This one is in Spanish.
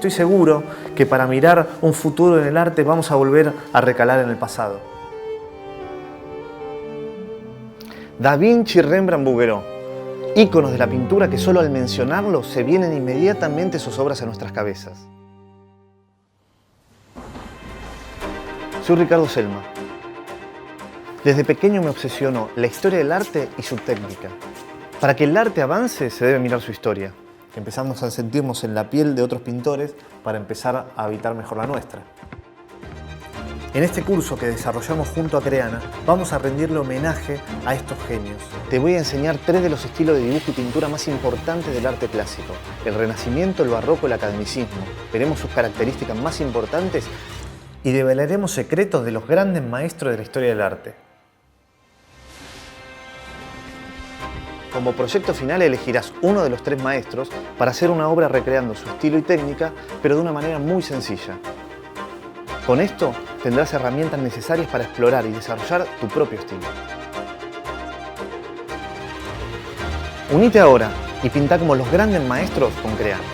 estoy seguro que para mirar un futuro en el arte vamos a volver a recalar en el pasado. Da Vinci y Rembrandt Bouguereau, íconos de la pintura que solo al mencionarlos se vienen inmediatamente sus obras a nuestras cabezas. Soy Ricardo Selma. Desde pequeño me obsesionó la historia del arte y su técnica. Para que el arte avance se debe mirar su historia. Empezamos a sentirnos en la piel de otros pintores para empezar a habitar mejor la nuestra. En este curso que desarrollamos junto a Creana, vamos a rendirle homenaje a estos genios. Te voy a enseñar 3 de los estilos de dibujo y pintura más importantes del arte clásico: el Renacimiento, el Barroco y el Academicismo. Veremos sus características más importantes y develaremos secretos de los grandes maestros de la historia del arte. Como proyecto final elegirás uno de los 3 maestros para hacer una obra recreando su estilo y técnica, pero de una manera muy sencilla. Con esto tendrás herramientas necesarias para explorar y desarrollar tu propio estilo. Unite ahora y pinta como los grandes maestros con Creana.